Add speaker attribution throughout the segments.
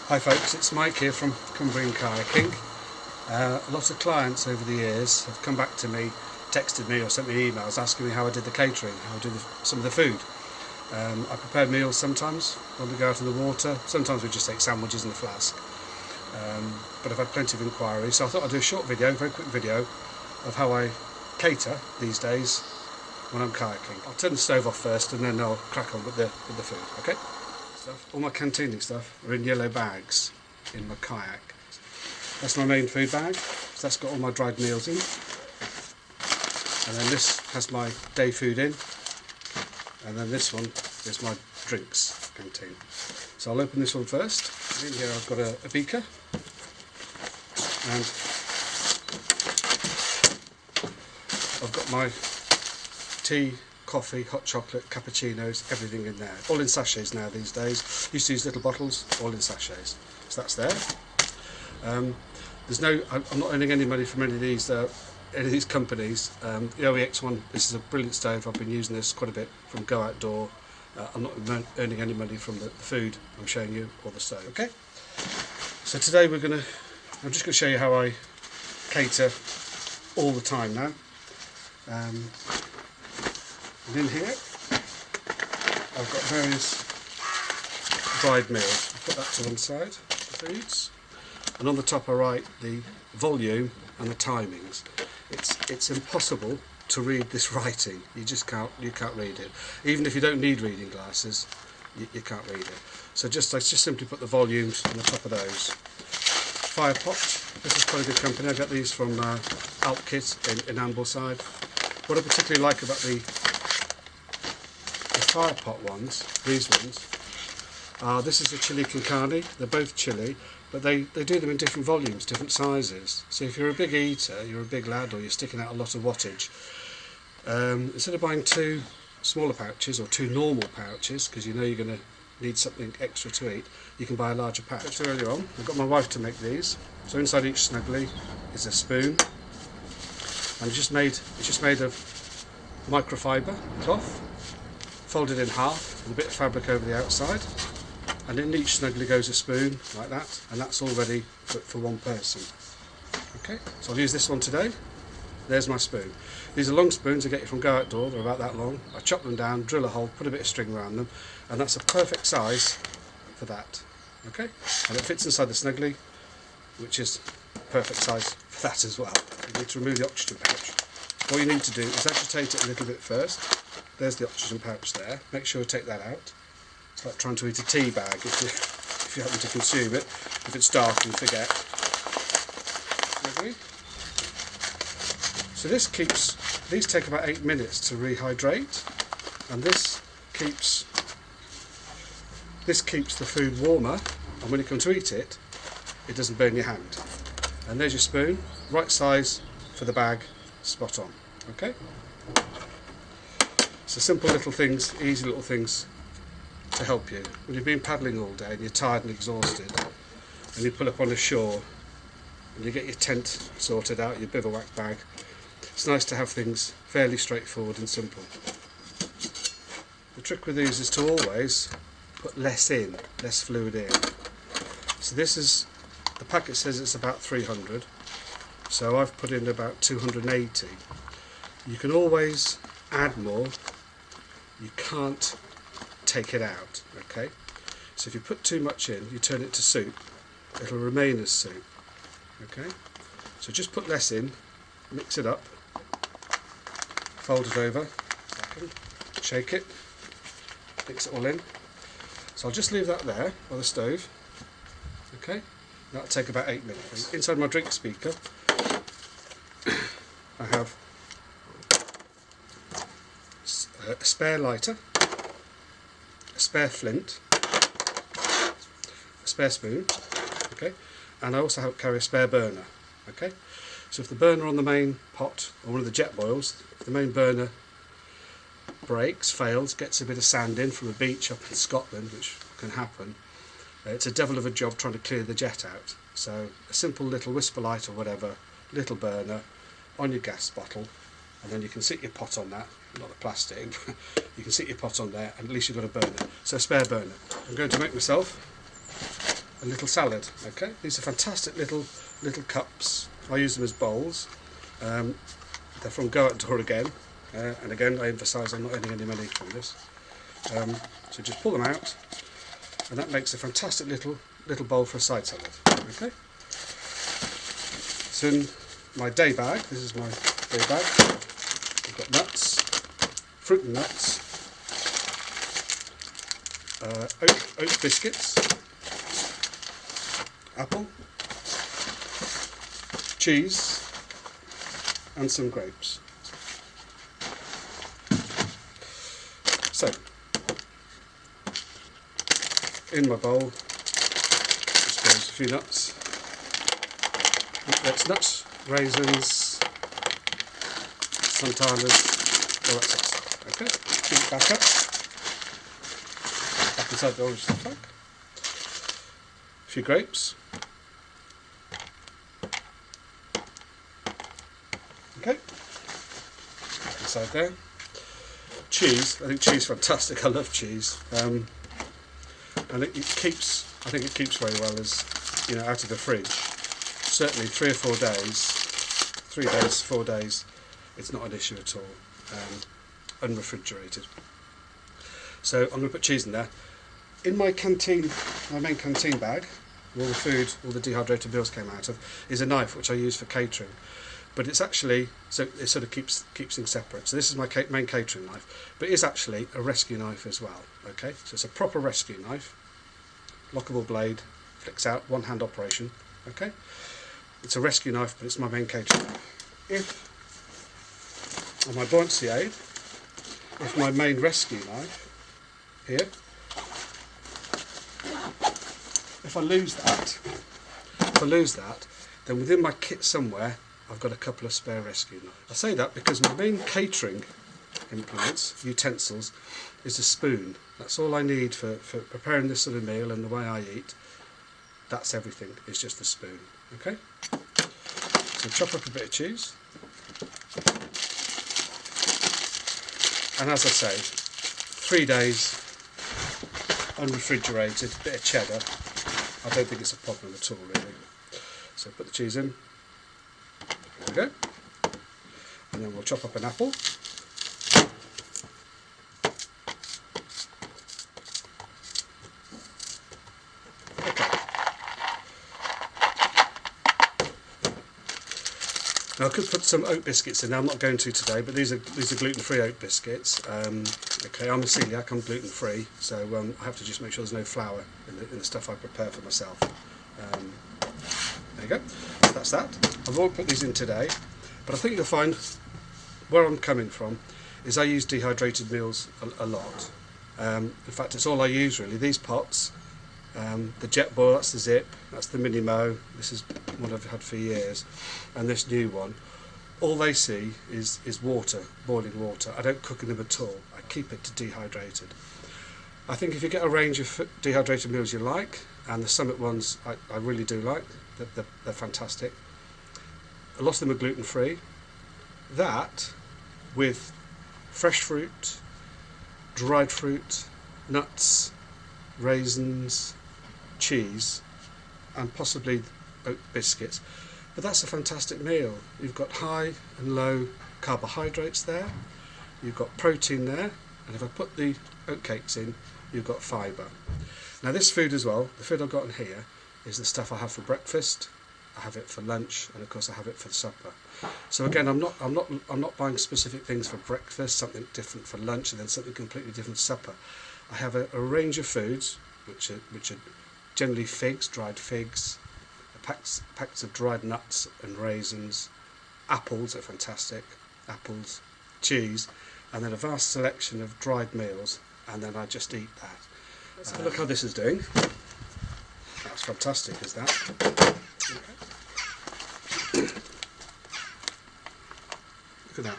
Speaker 1: Hi folks, it's Mike here from Cumbrian Kayaking. A lot of clients over the years have come back to me, texted me or sent me emails asking me how I did the catering, how I do some of the food. I prepare meals sometimes when we go out in the water, sometimes we just take sandwiches in the flask. But I've had plenty of inquiries, so I thought I'd do a short video, very quick video, of how I cater these days when I'm kayaking. I'll turn the stove off first and then I'll crack on with the food, okay? All my canteening stuff are in yellow bags in my kayak. That's my main food bag, so that's got all my dried meals in. And then this has my day food in. And then this one is my drinks canteen. So I'll open this one first. In here I've got a beaker. And I've got my tea, coffee, hot chocolate, cappuccinos, everything in there. All in sachets now these days. Used to use little bottles, all in sachets. So that's there. I'm not earning any money from any of these companies. The OEX one, this is a brilliant stove. I've been using this quite a bit from Go Outdoor. I'm not earning any money from the food I'm showing you or the stove. Okay. So today I'm just going to show you how I cater all the time now. And in here, I've got various dried meals. I'll put that to one side, the foods. And on the top I write the volume and the timings. It's impossible to read this writing. You can't read it. Even if you don't need reading glasses, you can't read it. So I just simply put the volumes on the top of those. Fire pot. This is quite a good company. I got these from Alpkit in Ambleside. What I particularly like about the fire pot ones, these ones, this is a chili con carne. They're both chili, but they do them in different volumes, different sizes. So if you're a big eater, you're a big lad, or you're sticking out a lot of wattage, instead of buying two smaller pouches or two normal pouches, because you know you're going to need something extra to eat, you can buy a larger pouch. Earlier on, I got my wife to make these. So inside each snuggly is a spoon, and it's just made of microfiber cloth, folded in half with a bit of fabric over the outside, and in each snuggly goes a spoon like that, and that's all ready for one person. Okay, so I'll use this one today. There's my spoon. These are long spoons I get you from Go Outdoor. They're about that long. I chop them down, drill a hole, put a bit of string around them, and that's a perfect size for that. Okay, and it fits inside the snuggly, which is perfect size for that as well. You need to remove the oxygen pouch. All you need to do is agitate it a little bit first. There's the oxygen pouch there. Make sure you take that out. It's like trying to eat a tea bag if you happen to consume it. If it's dark, you forget. So these take about 8 minutes to rehydrate, and this keeps the food warmer, and when you come to eat it, it doesn't burn your hand. And there's your spoon, right size for the bag, spot on. Okay? So simple little things, easy little things to help you. When you've been paddling all day and you're tired and exhausted, and you pull up on the shore and you get your tent sorted out, your bivouac bag, it's nice to have things fairly straightforward and simple. The trick with these is to always put less fluid in. So the packet says it's about 300, so I've put in about 280. You can always add more. You can't take it out, okay? So if you put too much in, you turn it to soup, it'll remain as soup, okay? So just put less in, mix it up, fold it over, shake it, mix it all in. So I'll just leave that there by the stove, okay? That'll take about 8 minutes. Inside my drink speaker, I have a spare lighter, a spare flint, a spare spoon, okay, and I also carry a spare burner, okay. So if the burner on the main pot, or one of the jet boils, if the main burner breaks, fails, gets a bit of sand in from a beach up in Scotland, which can happen, it's a devil of a job trying to clear the jet out. So a simple little whisper light or whatever, little burner on your gas bottle, and then you can sit your pot on that, not the plastic, you can sit your pot on there and at least you've got a burner. So a spare burner. I'm going to make myself a little salad. Okay, these are fantastic little cups. I use them as bowls. They're from Go Outdoor again, and again I emphasise I'm not earning any money from this. So just pull them out, and that makes a fantastic little bowl for a side salad. Okay. It's in my day bag. This is my day bag. I've got nuts, fruit and nuts, oat biscuits, apple, cheese, and some grapes. So, in my bowl, just goes a few nuts. That's nuts, raisins, sultanas, all that sort of stuff. Okay, keep it back up. Back inside the orange stuff bag. A few grapes. Okay, back inside there. Cheese. I think cheese is fantastic. I love cheese. And it keeps. I think it keeps very well as out of the fridge. Certainly 3 or 4 days, 3 days, 4 days, it's not an issue at all, unrefrigerated. So I'm going to put cheese in there. In my canteen, my main canteen bag, where all the food, all the dehydrated meals came out of, is a knife which I use for catering. But it's actually, so it sort of keeps things separate. So this is my main catering knife, but it is actually a rescue knife as well. Okay, so it's a proper rescue knife, lockable blade, flicks out, one-hand operation. Okay. It's a rescue knife, but it's my main catering knife. If, on my buoyancy aid, if my main rescue knife, here, if I lose that, then within my kit somewhere, I've got a couple of spare rescue knives. I say that because my main catering implements, utensils, is a spoon. That's all I need for preparing this sort of meal and the way I eat. That's everything, it's just a spoon. Okay, so chop up a bit of cheese, and as I say, 3 days unrefrigerated, bit of cheddar. I don't think it's a problem at all really. So put the cheese in, there we go, and then we'll chop up an apple. Now I could put some oat biscuits in there. I'm not going to today, but these are gluten-free oat biscuits. Okay, I'm a celiac, I'm gluten-free, so I have to just make sure there's no flour in the stuff I prepare for myself. There you go. So that's that. I won't put these in today, but I think you'll find where I'm coming from is I use dehydrated meals a lot. In fact, it's all I use really. These pots, the jet boil, that's the Zip, that's the Mini Mo. This is one I've had for years, and this new one, all they see is water, boiling water. I don't cook in them at all. I keep it dehydrated. I think if you get a range of dehydrated meals you like, and the Summit ones I really do like, they're fantastic. A lot of them are gluten-free. That, with fresh fruit, dried fruit, nuts, raisins, cheese, and possibly oat biscuits. But that's a fantastic meal. You've got high and low carbohydrates there, you've got protein there, and if I put the oat cakes in, you've got fibre. Now this food as well, the food I've got in here, is the stuff I have for breakfast, I have it for lunch, and of course I have it for supper. So again, I'm not buying specific things for breakfast, something different for lunch, and then something completely different for supper. I have a range of foods which are generally figs, dried figs, packs of dried nuts and raisins, apples are fantastic, apples, cheese, and then a vast selection of dried meals, and then I just eat that. Let's have a look how this is doing. That's fantastic, is that? Okay. Look at that.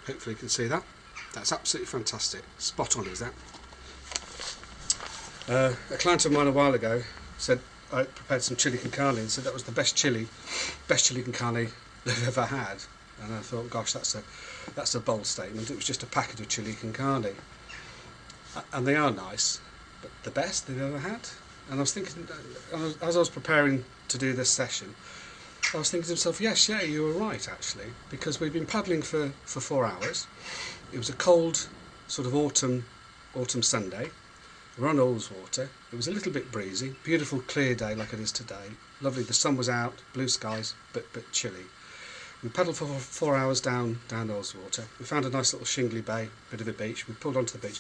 Speaker 1: Hopefully you can see that. That's absolutely fantastic. Spot on, is that? A client of mine a while ago said I prepared some chili con carne and said that was the best chili con carne they've ever had. And I thought, gosh, that's a bold statement. It was just a packet of chili con carne. And they are nice, but the best they've ever had? And I was thinking, as I was preparing to do this session, I was thinking to myself, yes, yeah, you were right actually, because we'd been paddling for 4 hours. It was a cold sort of autumn Sunday. We're on Ullswater. It was a little bit breezy, beautiful clear day like it is today. Lovely, the sun was out, blue skies, but chilly. We paddled for 4 hours down Ullswater. We found a nice little shingly bay, bit of a beach. We pulled onto the beach.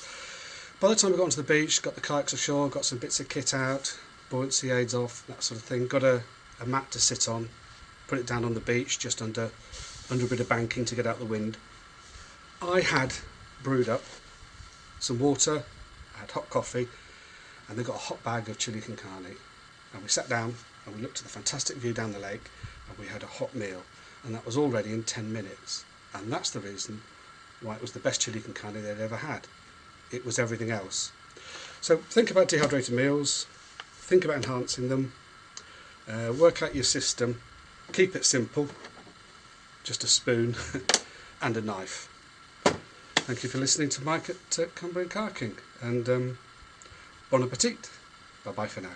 Speaker 1: By the time we got onto the beach, got the kayaks ashore, got some bits of kit out, buoyancy aids off, that sort of thing. Got a mat to sit on, put it down on the beach, just under a bit of banking to get out the wind. I had brewed up some water, I had hot coffee, and they got a hot bag of chili con carne. And we sat down and we looked at the fantastic view down the lake, and we had a hot meal, and that was all ready in 10 minutes. And that's the reason why it was the best chili con carne they'd ever had. It was everything else. So think about dehydrated meals, think about enhancing them, work out your system, keep it simple, just a spoon and a knife. Thank you for listening to Mike at Cumbrian Kayaking, and bon appetit. Bye bye for now.